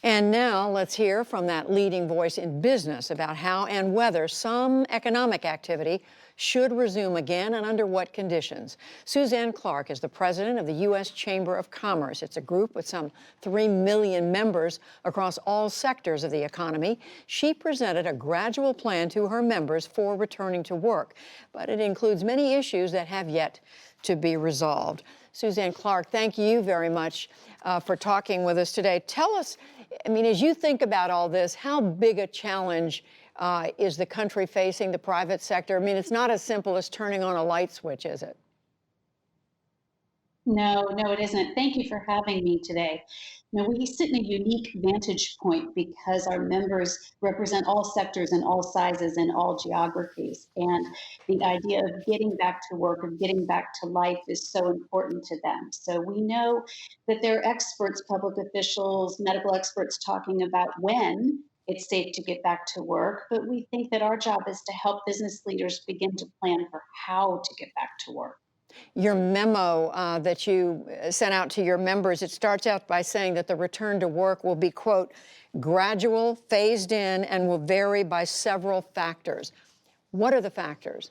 And now let's hear from that leading voice in business about how and whether some economic activity should resume again and under what conditions. Suzanne Clark is the president of the U.S. Chamber of Commerce. It's a group with some 3 million members across all sectors of the economy. She presented a gradual plan to her members for returning to work, but it includes many issues that have yet to be resolved. Suzanne Clark, thank you very much for talking with us today. Tell us, I mean, as you think about all this, how big a challenge is the country facing, the private sector? I mean, it's not as simple as turning on a light switch, is it? No, no, it isn't. Thank you for having me today. Now, we sit in a unique vantage point because our members represent all sectors and all sizes and all geographies. And the idea of getting back to work, of getting back to life is so important to them. So we know that there are experts, public officials, medical experts talking about when it's safe to get back to work. But we think that our job is to help business leaders begin to plan for how to get back to work. Your memo that you sent out to your members, it starts out by saying that the return to work will be, quote, gradual, phased in, and will vary by several factors. What are the factors?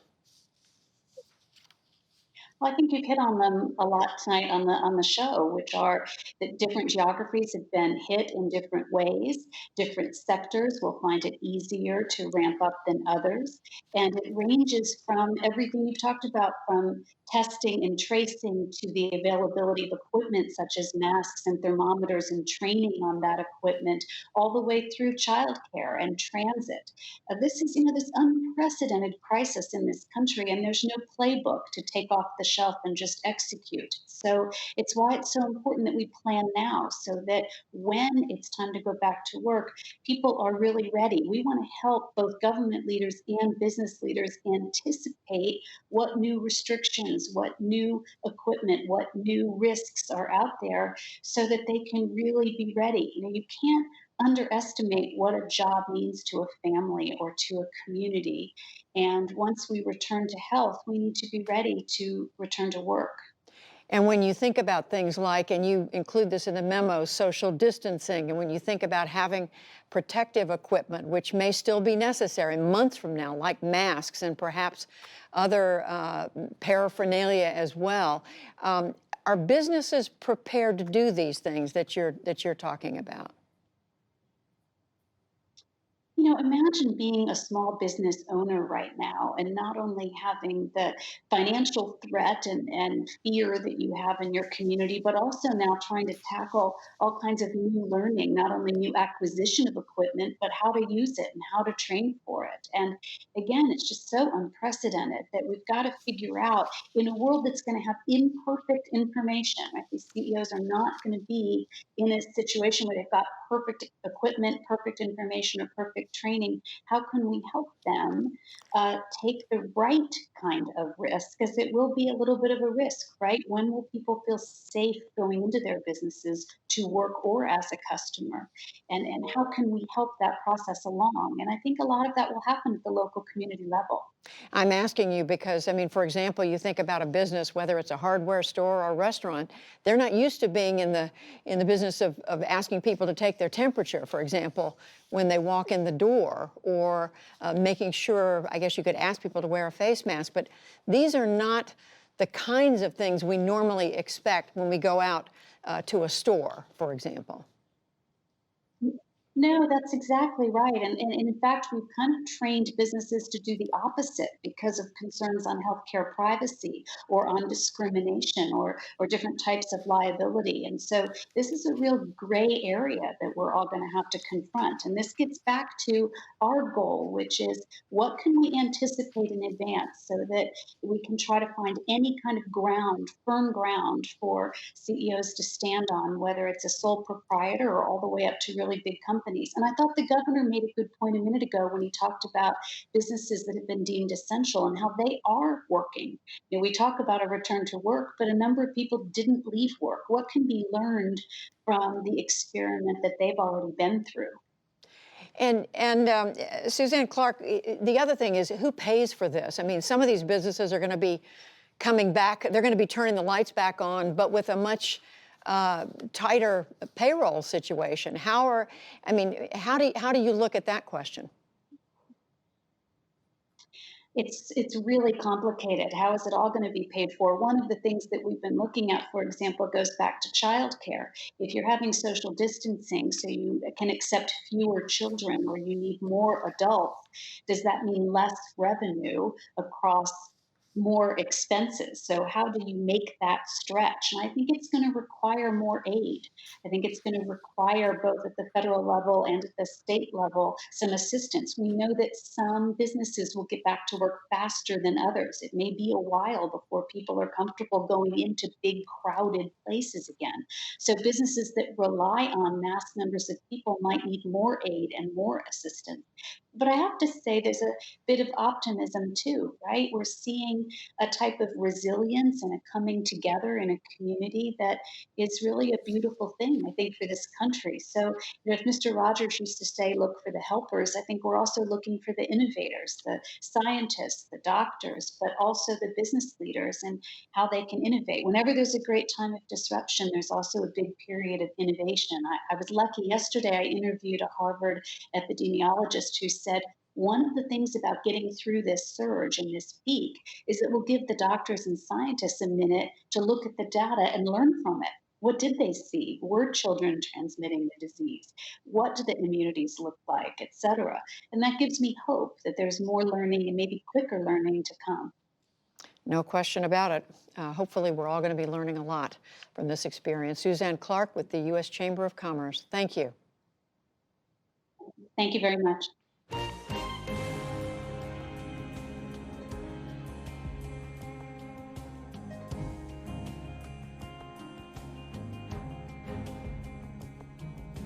Well, I think you've hit on them a lot tonight on the show, which are that different geographies have been hit in different ways. Different sectors will find it easier to ramp up than others. And it ranges from everything you've talked about, from testing and tracing to the availability of equipment such as masks and thermometers and training on that equipment, all the way through childcare and transit. This is, this unprecedented crisis in this country, and there's no playbook to take off the shelf and just execute. So it's why it's so important that we plan now so that when it's time to go back to work, people are really ready. We want to help both government leaders and business leaders anticipate what new restrictions, what new equipment, what new risks are out there so that they can really be ready. You can't underestimate what a job means to a family or to a community. And once we return to health, we need to be ready to return to work. And when you think about things like, and you include this in the memo, social distancing, and when you think about having protective equipment, which may still be necessary months from now, like masks and perhaps other paraphernalia as well, are businesses prepared to do these things that you're talking about? Imagine being a small business owner right now and not only having the financial threat and fear that you have in your community, but also now trying to tackle all kinds of new learning, not only new acquisition of equipment, but how to use it and how to train for it. And again, it's just so unprecedented that we've got to figure out in a world that's going to have imperfect information, right? These CEOs are not going to be in a situation where they've got perfect equipment, perfect information, or perfect training. How can we help them take the right kind of risk? Because it will be a little bit of a risk, right? When will people feel safe going into their businesses to work or as a customer? And how can we help that process along? And I think a lot of that will happen at the local community level. I'm asking you because, I mean, for example, you think about a business, whether it's a hardware store or a restaurant, they're not used to being in the business of asking people to take their temperature, for example, when they walk in the door, or making sure, I guess you could ask people to wear a face mask. But these are not the kinds of things we normally expect when we go out to a store, for example. No, that's exactly right. And in fact, we've kind of trained businesses to do the opposite because of concerns on healthcare privacy or on discrimination or different types of liability. And so this is a real gray area that we're all going to have to confront. And this gets back to our goal, which is what can we anticipate in advance so that we can try to find any kind of ground, firm ground for CEOs to stand on, whether it's a sole proprietor or all the way up to really big companies. And I thought the governor made a good point a minute ago when he talked about businesses that have been deemed essential and how they are working. We talk about a return to work, but a number of people didn't leave work. What can be learned from the experiment that they've already been through? And Suzanne Clark, the other thing is who pays for this? I mean, some of these businesses are going to be coming back. They're going to be turning the lights back on, but with a much tighter payroll situation? How do you look at that question? It's really complicated. How is it all going to be paid for? One of the things that we've been looking at, for example, goes back to childcare. If you're having social distancing so you can accept fewer children or you need more adults, does that mean less revenue across more expenses? So how do you make that stretch? And I think it's going to require more aid. I think it's going to require, both at the federal level and at the state level, some assistance. We know that some businesses will get back to work faster than others. It may be a while before people are comfortable going into big, crowded places again. So businesses that rely on mass numbers of people might need more aid and more assistance. But I have to say, there's a bit of optimism too, right? We're seeing a type of resilience and a coming together in a community that is really a beautiful thing, I think, for this country. So, if Mr. Rogers used to say, look for the helpers, I think we're also looking for the innovators, the scientists, the doctors, but also the business leaders and how they can innovate. Whenever there's a great time of disruption, there's also a big period of innovation. I was lucky yesterday, I interviewed a Harvard epidemiologist who said, one of the things about getting through this surge and this peak is it will give the doctors and scientists a minute to look at the data and learn from it. What did they see? Were children transmitting the disease? What do the immunities look like, et cetera? And that gives me hope that there's more learning and maybe quicker learning to come. No question about it. Hopefully, we're all going to be learning a lot from this experience. Suzanne Clark with the U.S. Chamber of Commerce. Thank you. Thank you very much.